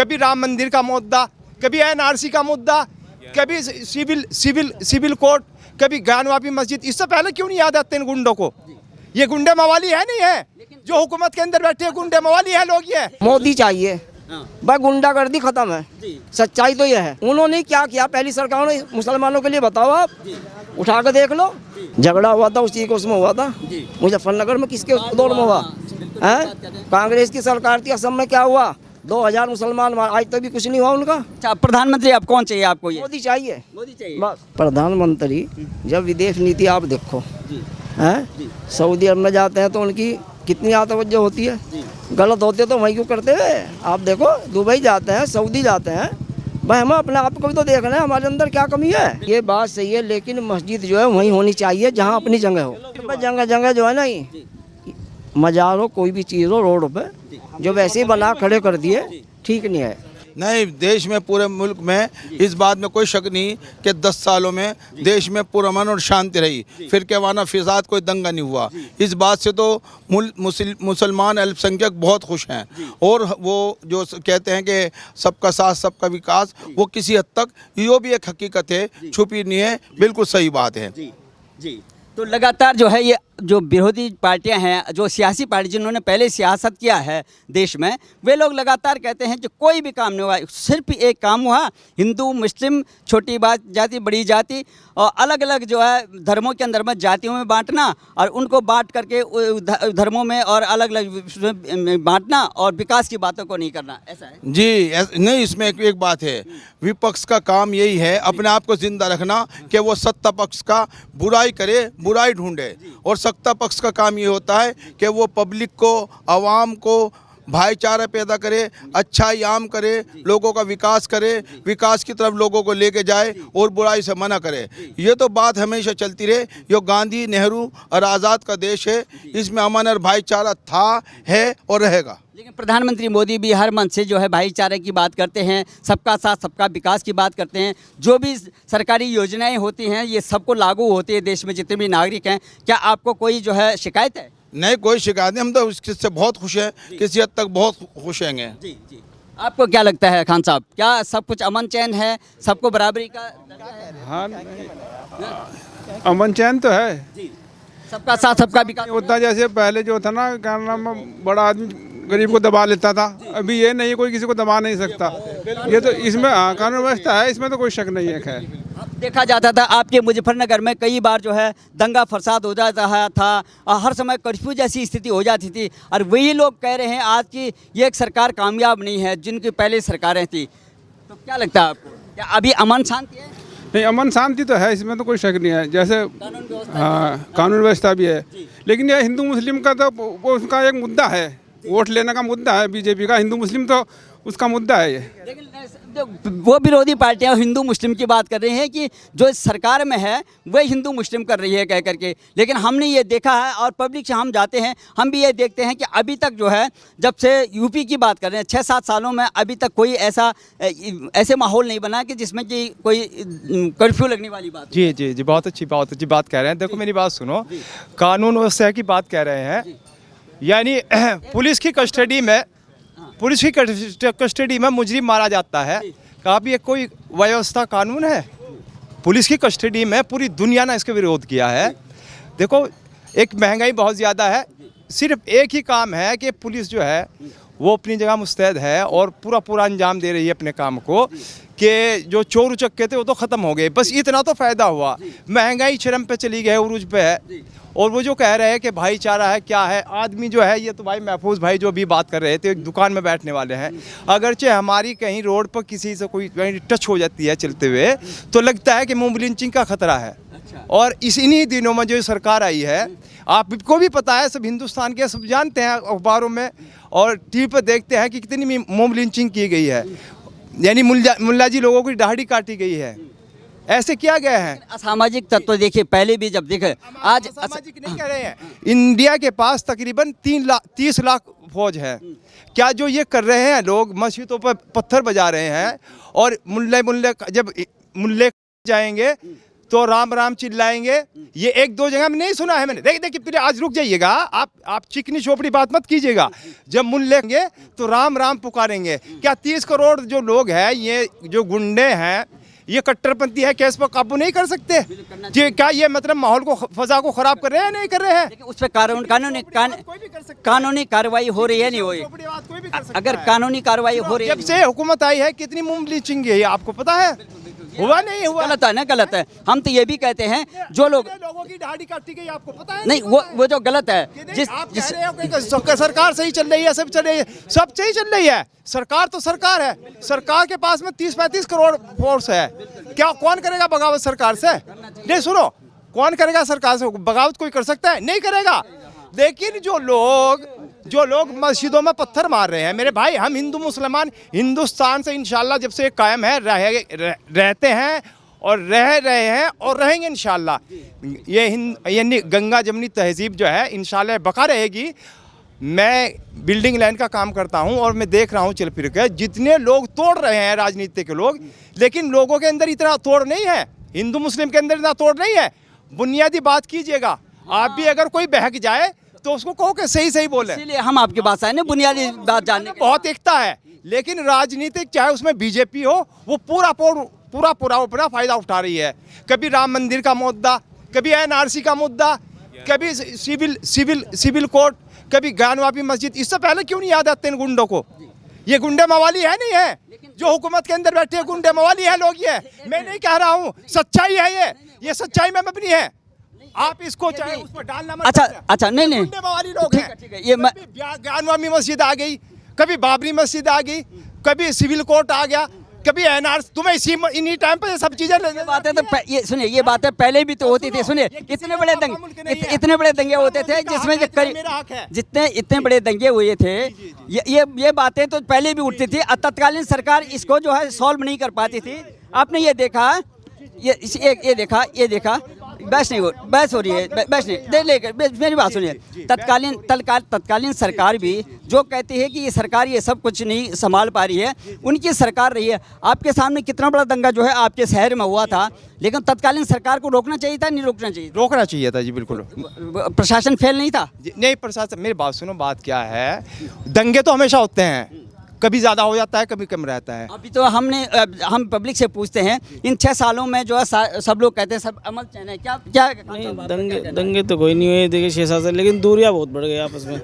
कभी राम मंदिर का मुद्दा, कभी एनआरसी का मुद्दा, कभी सिविल कोर्ट, कभी ज्ञानवापी मस्जिद। इससे पहले क्यों नहीं याद आते इन गुंडों को? ये गुंडे मवाली है नहीं है? जो हुकूमत के अंदर बैठे हैं गुंडे मवाली है लोग। ये मोदी चाहिए, भाई गुंडागर्दी खत्म है। सच्चाई तो यह है। उन्होंने क्या किया पहली सरकार ने मुसलमानों के लिए, बताओ आप, उठा कर देख लो। झगड़ा हुआ था उसी को उसमें हुआ था, मुजफ्फरनगर में किसके दौर में हुआ है? कांग्रेस की सरकार थी, असम में क्या हुआ? 2000 मुसलमान, आज तक भी कुछ नहीं हुआ उनका। अच्छा, प्रधानमंत्री अब कौन चाहिए आपको? ये मोदी चाहिए। मोदी चाहिए। बस प्रधानमंत्री जब विदेश नीति आप देखो हैं, सऊदी अरब में जाते हैं तो उनकी कितनी तवज्जो होती है। गलत होते तो वहीं क्यों करते हैं? आप देखो दुबई जाते हैं, सऊदी जाते हैं, भाई हमें अपने आप को भी तो देखना है, हमारे अंदर क्या कमी है। ये बात सही है, लेकिन मस्जिद जो है वहीं होनी चाहिए जहाँ अपनी जगह हो। जगह जगह जो है ना, मजार हो कोई भी चीज़ हो रोड पे, जो वैसे ही बना खड़े कर दिए, ठीक नहीं है। नहीं, देश में पूरे मुल्क में इस बात में कोई शक नहीं कि 10 सालों में देश में पुरअमन और शांति रही, फिर के वाना फिसाद कोई दंगा नहीं हुआ। इस बात से तो मुसलमान अल्पसंख्यक बहुत खुश हैं। और वो जो कहते हैं कि सबका साथ सबका विकास, वो किसी हद तक यो भी एक हकीकत है, छुपी नहीं है, बिल्कुल सही बात है। जी। तो लगातार जो है ये जो विरोधी पार्टियां हैं, जो सियासी पार्टी जिन्होंने पहले सियासत किया है देश में, वे लोग लगातार कहते हैं कि कोई भी काम नहीं हुआ, सिर्फ एक काम हुआ, हिंदू मुस्लिम, छोटी जाति बड़ी जाति, और अलग अलग जो है धर्मों के अंदर में जातियों में बांटना, और उनको बांट करके धर्मों में और अलग अलग बांटना, और विकास की बातों को नहीं करना। ऐसा है जी। नहीं, इसमें एक बात है, विपक्ष का काम यही है अपने आप को जिंदा रखना कि वो सत्ता पक्ष का बुराई करे, बुराई ढूंढे, और सत्ता पक्ष का काम ये होता है कि वो पब्लिक को, आवाम को भाईचारा पैदा करे, अच्छाई आम करे, लोगों का विकास करे, विकास की तरफ लोगों को लेके जाए और बुराई से मना करे। ये तो बात हमेशा चलती रहे। ये गांधी, नेहरू और आज़ाद का देश है, इसमें अमन और भाईचारा था, है और रहेगा। लेकिन प्रधानमंत्री मोदी भी हर मंच से जो है भाईचारे की बात करते हैं, सबका साथ सबका विकास की बात करते हैं। जो भी सरकारी योजनाएं होती हैं ये सबको लागू होती है देश में जितने भी नागरिक हैं। क्या आपको कोई जो है शिकायत है? नहीं, कोई शिकायत नहीं, हम तो इससे बहुत खुश हैं, किसी हद तक बहुत खुश हैं। जी। आपको क्या लगता है खान साहब, क्या सब कुछ अमन चैन है, सबको बराबरी का दर्जा है? हाँ, अमन चैन तो है जी। सबका साथ सबका विकास होता, जैसे पहले जो था ना, क्या नाम, बड़ा आदमी गरीब को दबा लेता था, अभी ये नहीं, कोई किसी को दबा नहीं सकता। ये तो इसमें कानून व्यवस्था है, इसमें तो कोई शक नहीं है। खैर देखा जाता था आपके मुजफ्फरनगर में कई बार जो है दंगा फसाद हो जाता था, और हर समय कर्फ्यू जैसी स्थिति हो जाती थी, और वही लोग कह रहे हैं आज की ये एक सरकार कामयाब नहीं है जिनकी पहले सरकारें थी। तो क्या लगता है आपको, क्या अभी अमन शांति है? नहीं, अमन शांति तो है, इसमें तो कोई शक नहीं है। जैसे हाँ, कानून व्यवस्था भी है, लेकिन यह हिंदू मुस्लिम का तो वो उसका एक मुद्दा है, वोट लेने का मुद्दा है बीजेपी का। हिंदू मुस्लिम तो उसका मुद्दा है ये। लेकिन वो विरोधी पार्टियां हिंदू मुस्लिम की बात कर रही हैं कि जो सरकार में है वह हिंदू मुस्लिम कर रही है कह करके। लेकिन हमने ये देखा है, और पब्लिक से हम जाते हैं, हम भी ये देखते हैं कि अभी तक जो है, जब से यूपी की बात कर रहे हैं 6-7 सालों में, अभी तक कोई ऐसे माहौल नहीं बना कि जिसमें कि कोई कर्फ्यू लगने वाली बात। जी, बहुत अच्छी बात कह रहे हैं। देखो मेरी बात सुनो, कानून व्यवस्था की बात कह रहे हैं, यानी पुलिस की कस्टडी में मुजरिम मारा जाता है। कहा भी ये कोई व्यवस्था कानून है? पुलिस की कस्टडी में पूरी दुनिया ने इसके विरोध किया है। देखो, एक महंगाई बहुत ज़्यादा है, सिर्फ एक ही काम है कि पुलिस जो है वो अपनी जगह मुस्तैद है और पूरा अंजाम दे रही है अपने काम को, कि जो चोर उचक्के थे वो तो ख़त्म हो गए, बस इतना तो फ़ायदा हुआ। महंगाई चरम पे चली गई, उरूज पे है। और वो जो कह रहे हैं कि भाईचारा है, क्या है? आदमी जो है, ये तो भाई महफूज भाई जो भी बात कर रहे थे, एक दुकान में बैठने वाले हैं, अगरचे हमारी कहीं रोड पर किसी से कोई टच हो जाती है चलते हुए, तो लगता है कि मोब लिंचिंग का खतरा है। और इन्हीं दिनों में जो सरकार आई है, आपको भी पता है, सब हिंदुस्तान के सब जानते हैं, अखबारों में और टीवी पर देखते हैं कि कितनी मोब लिंचिंग की गई है, यानी मुल्ला जी लोगों की दाढ़ी काटी गई है, ऐसे किया गया है। असामाजिक तत्व देखिए, पहले भी जब देखे, आज असामाजिक नहीं कह रहे हैं। इंडिया के पास तकरीबन 30 लाख फौज है। क्या जो ये कर रहे हैं लोग, मस्जिदों पर पत्थर बजा रहे हैं, और मुल्ले जब मुल्ले जाएंगे तो राम राम चिल्लाएंगे। ये एक दो जगह में नहीं सुना है मैंने। देखिए फिर आज रुक जाइएगा, आप चिकनी चोपड़ी बात मत कीजिएगा। जब मुन लेंगे तो राम राम पुकारेंगे। क्या 30 करोड़ जो लोग हैं, ये जो गुंडे हैं, ये कट्टरपंथी है, केस पर काबू नहीं कर सकते? ये क्या ये मतलब माहौल को, फजा को खराब कर रहे हैं, नहीं कर रहे हैं? लेकिन उस पर कानूनी कार्रवाई हो रही है, नहीं हो रही? अगर कानूनी कार्रवाई हो रही है, जब से हुकूमत आई है कितनी मुंह लीचिंग है, आपको पता है? हुआ नहीं हुआ? गलत है ना, गलत है। हम तो ये भी कहते हैं जो लोगों की दाढ़ी काटी गई, आपको पता है? नहीं, वो जो गलत है, जिस सरकार सही चल रही है, सब चल रही है, सब सही चल रही है। सरकार तो सरकार है, सरकार के पास में 30-35 करोड़ फोर्स है। क्या कौन करेगा बगावत सरकार से? नहीं सुनो, कौन करेगा सरकार से बगावत? कोई कर सकता है? नहीं करेगा। लेकिन जो लोग मस्जिदों में पत्थर मार रहे हैं, मेरे भाई, हम हिंदू मुसलमान हिंदुस्तान से इंशाल्लाह जब से कायम है रहते हैं और रह रहे हैं और रहेंगे इंशाल्लाह। ये गंगा जमनी तहजीब जो है इंशाल्लाह बका रहेगी। मैं बिल्डिंग लाइन का काम करता हूं और मैं देख रहा हूं चल फिर के जितने लोग तोड़ रहे हैं राजनीति के लोग, लेकिन लोगों के अंदर इतना तोड़ नहीं है, हिंदू मुस्लिम के अंदर इतना तोड़ नहीं है। बुनियादी बात कीजिएगा, आप भी अगर कोई बहक जाए तो उसको कहो कि सही सही बोले। इसीलिए हम आपके पास आए ना, बुनियादी बात जानने के। बहुत एकता है, लेकिन राजनीतिक चाहे उसमें बीजेपी हो, वो पूरा फायदा उठा रही है। कभी राम मंदिर का मुद्दा, कभी एनआरसी का मुद्दा, कभी सिविल कोर्ट, कभी ज्ञानवापी मस्जिद। इससे पहले क्यों नहीं याद आते इन गुंडों को? ये गुंडे मवाली है नहीं है? जो हुकूमत के अंदर बैठे गुंडे मवाली है लोग। ये मैं नहीं कह रहा हूँ, सच्चाई है ये सच्चाई में मबनी है। आप इसको चाहे उस पर डालना मत। अच्छा, नहीं गुंडे मवाली लोग हैं। ये ज्ञानवापी मस्जिद आ गई, कभी बाबरी मस्जिद आ गई, कभी सिविल कोर्ट आ गया, कभी एनआरसी। तुम्हें इन्हीं टाइम पर सब चीजें बातें तो ये सुनिए, ये बातें पहले भी तो होती थी। सुनिए, इतने बड़े दंगे होते थे जिसमें इतने बड़े दंगे हुए थे। ये बातें तो पहले भी उठती थी। तत्कालीन सरकार इसको जो है सॉल्व नहीं कर पाती थी। आपने ये देखा, ये देखा बहस हो रही है, बहस नहीं, मेरी बात सुनिए। तत्कालीन सरकार भी जो कहती है कि ये सरकार ये सब कुछ नहीं संभाल पा रही है, उनकी सरकार रही है। आपके सामने कितना बड़ा दंगा जो है आपके शहर में हुआ था, लेकिन तत्कालीन सरकार को रोकना चाहिए था, नहीं रोकना चाहिए? रोकना चाहिए था जी, बिल्कुल। प्रशासन फेल नहीं था? नहीं, प्रशासन, मेरी बात सुनो, बात क्या है, दंगे तो हमेशा होते हैं, कभी ज़्यादा हो जाता है, कभी कम रहता है। अभी तो हम पब्लिक से पूछते हैं, इन 6 सालों में जो है सब लोग कहते हैं सब अमल चैन है, क्या नहीं, दंगे तो कोई नहीं हुए, देखिए 6-7 साल, लेकिन दूरियां बहुत बढ़ गई आपस में,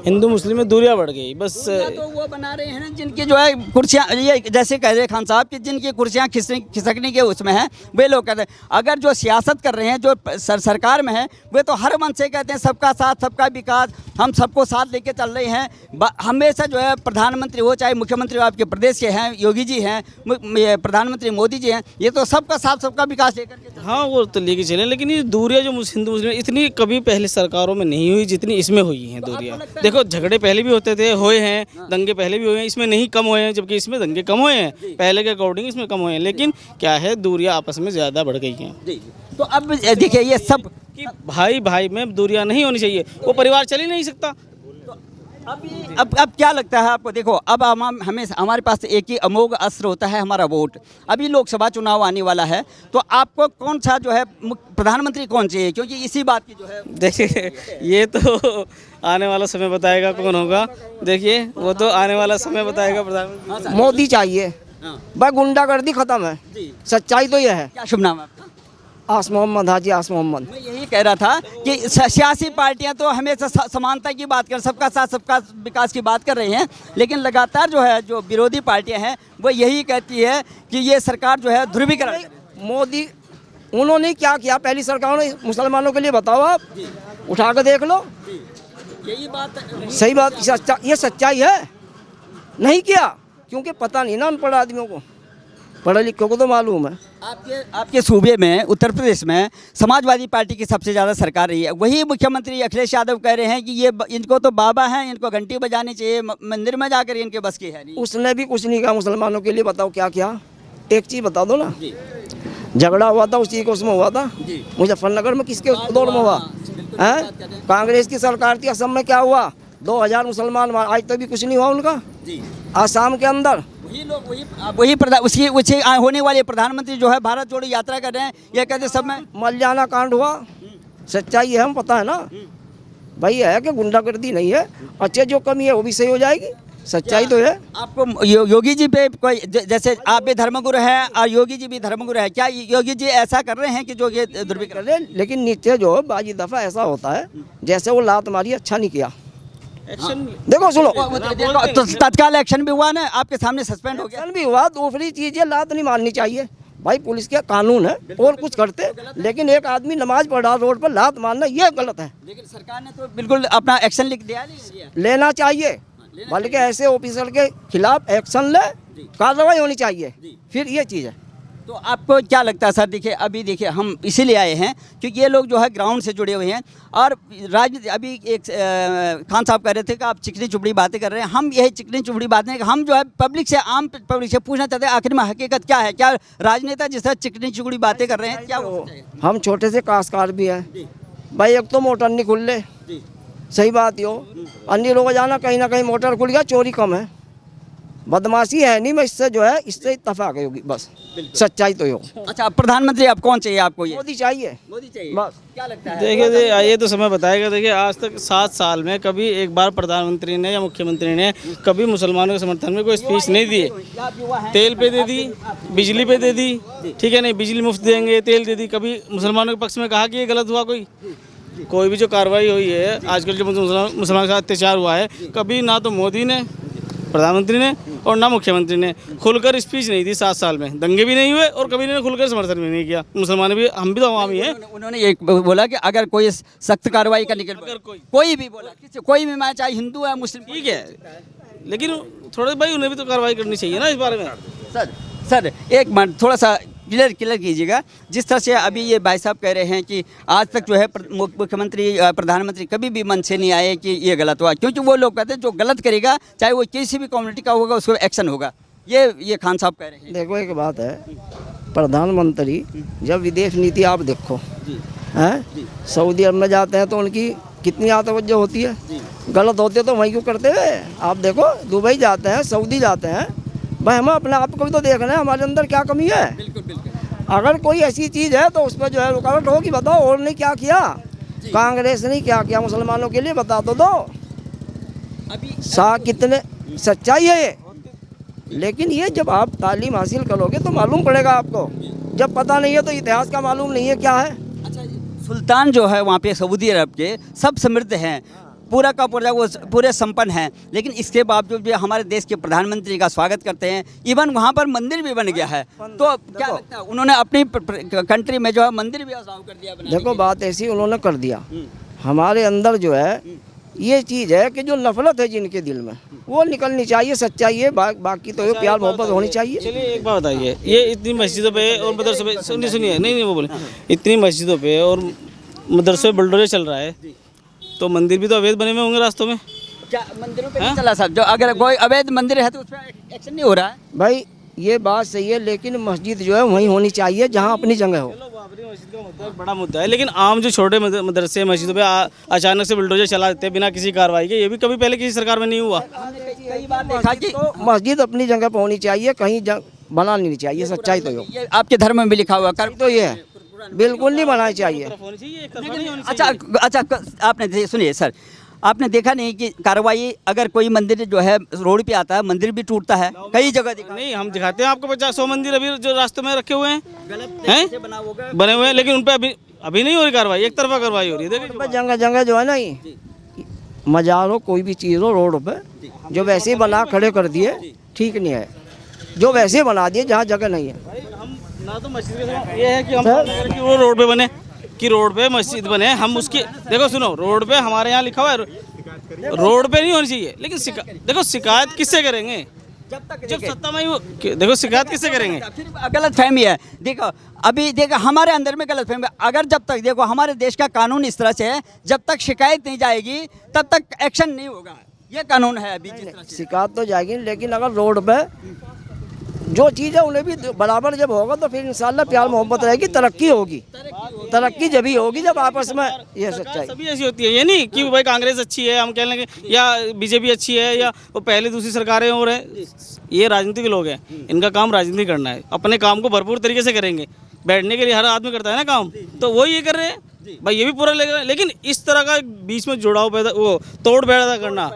हिंदू मुस्लिम में दूरियां बढ़ गई बस। तो वो बना रहे हैं जिनकी जो है कुर्सियाँ, ये जैसे कह रहे खान साहब कि जिनकी कुर्सियाँ खिसकने के उसमें हैं, वे लोग कहते हैं। अगर जो सियासत कर रहे हैं, जो सरकार में है, वे तो हर मन से कहते हैं सबका साथ सबका विकास, हम सबको साथ लेके चल रहे हैं। हमेशा जो है प्रधानमंत्री हो, चाहे मुख्यमंत्री आपके प्रदेश के हैं, योगी जी हैं, प्रधानमंत्री मोदी जी हैं, ये तो सबका साथ सबका विकास लेकर के। हाँ, वो तो लेके चले, लेकिन ये दूरियां जो हिंदू मुस्लिम इतनी कभी पहले सरकारों में नहीं हुई जितनी इसमें हुई हैं दूरियां। देखो, झगड़े पहले भी होते थे, हुए हैं, दंगे पहले भी हुए हैं, इसमें नहीं कम हुए हैं, जबकि इसमें दंगे कम हुए हैं, पहले के अकॉर्डिंग इसमें कम हुए हैं। लेकिन क्या है, दूरियां आपस में ज़्यादा बढ़ गई हैं। तो अब देखिए, ये सब कि भाई में दूरियां नहीं होनी चाहिए, वो परिवार चल ही नहीं सकता। अब क्या लगता है आपको? देखो, अब हमारे पास एक ही अमोघ अस्त्र होता है, हमारा वोट। अभी लोकसभा चुनाव आने वाला है, तो आपको कौन सा जो है प्रधानमंत्री कौन चाहिए? क्योंकि इसी बात की जो है, देखिए, ये तो आने वाला समय बताएगा कौन होगा। देखिए, वो तो आने वाला समय बताएगा प्रधानमंत्री। मोदी चाहिए, भाई गुंडागर्दी खत्म है, सच्चाई तो यह है। क्या शुभ नाम है आपका? आस मोहम्मद, हाजी आस मोहम्मद। मैं यही कह रहा था कि सियासी पार्टियां तो हमेशा समानता की बात कर, सबका साथ सबका विकास की बात कर रही हैं, लेकिन लगातार जो विरोधी पार्टियां हैं वो यही कहती है कि ये सरकार जो है ध्रुवीकरण। मोदी उन्होंने क्या किया पहली सरकार ने मुसलमानों के लिए? बताओ, आप उठा कर देख लो। यही बात, सही बात, ये सच्चाई है। नहीं किया, क्योंकि पता नहीं ना अनपढ़ आदमियों को, पढ़े लिखे को तो मालूम है। आपके सूबे में, उत्तर प्रदेश में समाजवादी पार्टी की सबसे ज़्यादा सरकार रही है। वही मुख्यमंत्री अखिलेश यादव कह रहे हैं कि ये इनको तो बाबा हैं, इनको घंटी बजानी चाहिए, मंदिर में जाकर इनके बस की है नहीं। उसने भी कुछ नहीं कहा मुसलमानों के लिए। बताओ क्या किया? एक चीज़ बता दो ना, झगड़ा हुआ था उसी को उसमें हुआ था, मुजफ्फरनगर में किसके दौर में हुआ है? कांग्रेस की सरकार थी। असम में क्या हुआ? 2000 मुसलमान, आज तक भी कुछ नहीं हुआ उनका। आसाम के अंदर उसकी होने वाले प्रधानमंत्री जो है भारत जोड़ो यात्रा कर रहे हैं, ये कहते सब में मलयाना कांड हुआ, सच्चाई है, हम पता है ना भाई, है कि गुंडागर्दी नहीं है, अच्छे जो कमी है वो भी सही हो जाएगी, सच्चाई तो है। आपको योगी जी पे कोई जैसे आप भी धर्मगुरु हैं और योगी जी भी धर्मगुरु है, क्या योगी जी ऐसा कर रहे हैं कि जो ये दुर्विक्रम? कर ले, लेकिन नीचे जो बाजी दफा ऐसा होता है जैसे वो लात मारी, अच्छा नहीं किया। एक्शन देखो सुनो, तो तत्काल एक्शन भी हुआ ना, आपके सामने सस्पेंड हो गया। एक्शन भी हुआ, दूसरी चीज है लात नहीं मारनी चाहिए भाई, पुलिस के कानून है और कुछ करते, लेकिन एक आदमी नमाज पढ़ रहा रोड पर लात मारना ये गलत है। लेकिन सरकार ने तो बिल्कुल अपना एक्शन लिख दिया, नहीं लेना चाहिए, बल्कि ऐसे ऑफिसर के खिलाफ एक्शन ले, कार्रवाई होनी चाहिए, फिर ये चीज़ है। तो आपको क्या लगता है सर? देखिए अभी देखिए हम इसीलिए आए हैं क्योंकि ये लोग जो है ग्राउंड से जुड़े हुए हैं और राजनीति। अभी एक खान साहब कह रहे थे कि आप चिकनी चुपड़ी बातें कर रहे हैं, हम यही चिकनी चुपड़ी बातें हम जो है पब्लिक से, आम पब्लिक से पूछना चाहते हैं आखिर में हकीकत क्या है? क्या राजनेता जिस तरह चिकनी चुपड़ी बातें कर रहे हैं, क्या वो हम छोटे से काश्तकार भी हैं भाई, एक तो मोटर नहीं खुल ले, सही बात यो, अन्य लोग जाना कहीं ना कहीं मोटर खुल गया, चोरी कम है, बदमाशी है नहीं, मैं इससे जो है इससे इत्तेफाक होगी, बस सच्चाई तो हो। अच्छा, प्रधानमंत्री आप कौन चाहिए आपको? ये मोदी चाहिए, मोदी चाहिए, बस। क्या लगता है? देखिए ये तो समय बताएगा। देखिए आज तक 7 साल में कभी एक बार प्रधानमंत्री ने या मुख्यमंत्री ने कभी मुसलमानों के समर्थन में कोई स्पीच नहीं दी। तेल पे दे दी, बिजली पे दे दी, ठीक है, नहीं बिजली मुफ्त देंगे, तेल दे दी, कभी मुसलमानों के पक्ष में कहा कि ये गलत हुआ? कोई भी जो कार्रवाई हुई है आजकल जो मुसलमान के साथ अत्याचार हुआ है, कभी ना तो मोदी ने, प्रधानमंत्री ने और ना मुख्यमंत्री ने खुलकर स्पीच नहीं दी। 7 साल में दंगे भी नहीं हुए और कभी इन्होंने खुलकर समर्थन भी नहीं किया। मुसलमान भी, हम भी तो अवामी हैं। उन्होंने एक बोला कि अगर कोई सख्त कार्रवाई करने के लिए, कोई भी बोला, किसी कोई भी, मैं चाहे हिंदू है मुस्लिम, ठीक है, लेकिन थोड़ा भाई उन्हें भी तो कार्रवाई करनी चाहिए ना इस बारे में। सर एक मिनट थोड़ा सा क्लियर कीजिएगा। जिस तरह से अभी ये भाई साहब कह रहे हैं कि आज तक जो है मुख्यमंत्री, प्रधानमंत्री कभी भी मन से नहीं आए कि ये गलत हुआ, क्योंकि वो लोग कहते हैं जो गलत करेगा चाहे वो किसी भी कम्युनिटी का होगा उसको एक्शन होगा। ये खान साहब कह रहे हैं। देखो एक बात है, प्रधानमंत्री जब विदेश नीति आप देखो हैं, सऊदी अरब में जाते हैं तो उनकी कितनी तवज्जो होती है, गलत होते तो वहीं क्यों करते हुए? आप देखो दुबई जाते हैं, सऊदी जाते हैं, भाई हमें अपने आप को भी तो देखना है, हमारे अंदर क्या कमी है। अगर कोई ऐसी चीज़ है तो उस पर जो है रुकावट होगी, बताओ। और ने क्या किया, कांग्रेस ने क्या किया मुसलमानों के लिए, बता तो दो। कितने सच्चाई है ये, लेकिन ये जब आप तालीम हासिल करोगे तो मालूम पड़ेगा आपको, जब पता नहीं है तो इतिहास का मालूम नहीं है क्या है। अच्छा, सुल्तान जो है वहाँ पे सऊदी अरब के सब समृद्ध हैं, पूरा का पूरा वो पूरे संपन्न हैं, लेकिन इसके बावजूद भी हमारे देश के प्रधानमंत्री का स्वागत करते हैं। इवन वहाँ पर मंदिर भी बन गया है, तो क्या लगता है उन्होंने अपनी कंट्री में जो है मंदिर भी अलाउ कर दिया? देखो बात ऐसी उन्होंने कर दिया, हमारे अंदर जो है ये चीज़ है कि जो नफरत है जिनके दिल में वो निकलनी चाहिए, सच्चाई है, बाकी तो प्यार मोहब्बत होनी चाहिए। चलिए एक बात बताइए, ये इतनी मस्जिदों पे और मदरसों पे, सुनिए नहीं वो बोले, इतनी मस्जिदों पे और मदरसों पे बुलडोजर चल रहा है, तो मंदिर भी तो अवैध बने हुए होंगे रास्तों में। क्या मंदिरों पे नहीं चला साहब? जो अगर कोई अवैध मंदिर है तो उस पर एक्शन नहीं हो रहा है? भाई ये बात सही है, लेकिन मस्जिद जो है वहीं होनी चाहिए जहाँ अपनी जगह हो। मस्जिद का मुद्दा एक बड़ा मुद्दा है, लेकिन आम जो छोटे मदरसे मस्जिदों पे अचानक से बुलडोजर चला देते हैं बिना किसी कार्रवाई के, ये भी कभी पहले किसी सरकार में नहीं हुआ। कई बार देखा कि तो मस्जिद अपनी जगह पर होनी चाहिए, कहीं बनानी नहीं चाहिए, सच्चाई तो ये आपके धर्म में भी लिखा हुआ कर तो ये है, बिल्कुल नहीं बनानी चाहिए। अच्छा आपने सुनिए सर, आपने देखा नहीं कि कार्रवाई अगर कोई मंदिर जो है रोड पे आता है, मंदिर भी टूटता है, कई जगह देखा नहीं, हम दिखाते हैं आपको 50-100 मंदिर अभी जो रास्ते में रखे हुए हैं, बने हुए हैं, लेकिन उन पर अभी नहीं हो रही कार्रवाई, एक तरफा कार्रवाई हो रही है। देखिए जगह जगह जो है ना, ये मजार हो कोई भी चीज़ हो रोड पे, जो वैसे ही बना खड़े कर दिए ठीक नहीं है, जो वैसे बना दिए जहाँ जगह नहीं है। हम ना तो मस्जिद के ये है कि हम कि वो रोड पे बने, कि रोड पे मस्जिद बने, हम उसकी देखो सुनो, रोड पे हमारे यहाँ लिखा हुआ है रोड पे नहीं होनी चाहिए, लेकिन देखो शिकायत किससे करेंगे जब सत्ता में ही, देखो शिकायत किससे करेंगे? फिर गलत फहमी है। देखो अभी देखो हमारे अंदर में गलत फहमी, अगर जब तक देखो हमारे देश का कानून इस तरह से है, जब तक शिकायत नहीं जाएगी तब तक एक्शन नहीं होगा, ये कानून है अभी। शिकायत तो जाएगी, लेकिन अगर रोड पे जो चीज़ है उन्हें भी बराबर जब होगा तो फिर इंशाल्लाह प्यार मोहब्बत रहेगी, तरक्की होगी। तरक्की जब ही होगी जब आपस में ये सरकार सच्चाई। सभी ऐसी होती है, ये नहीं कि भाई कांग्रेस अच्छी है हम कह लेंगे या बीजेपी अच्छी है या वो पहले दूसरी सरकारें हो रहे। ये राजनीतिक लोग हैं, इनका काम राजनीति करना है, अपने काम को भरपूर तरीके से करेंगे। बैठने के लिए हर आदमी करता है ना काम, तो वो ये कर रहे हैं भाई, ये भी पूरा लेगा। लेकिन इस तरह का बीच में जुड़ाव पैदा, वो तोड़ पैदा करना,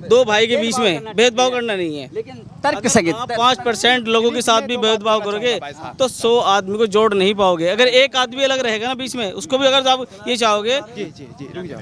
दो भाई के बीच में भेदभाव करना नहीं है। लेकिन तर्क सहित 5% लोगों के साथ भी भेदभाव करोगे तो 100 आदमी को जोड़ नहीं पाओगे। अगर एक आदमी अलग रहेगा ना बीच में, उसको भी अगर आप ये चाहोगे जी रुक जाओ।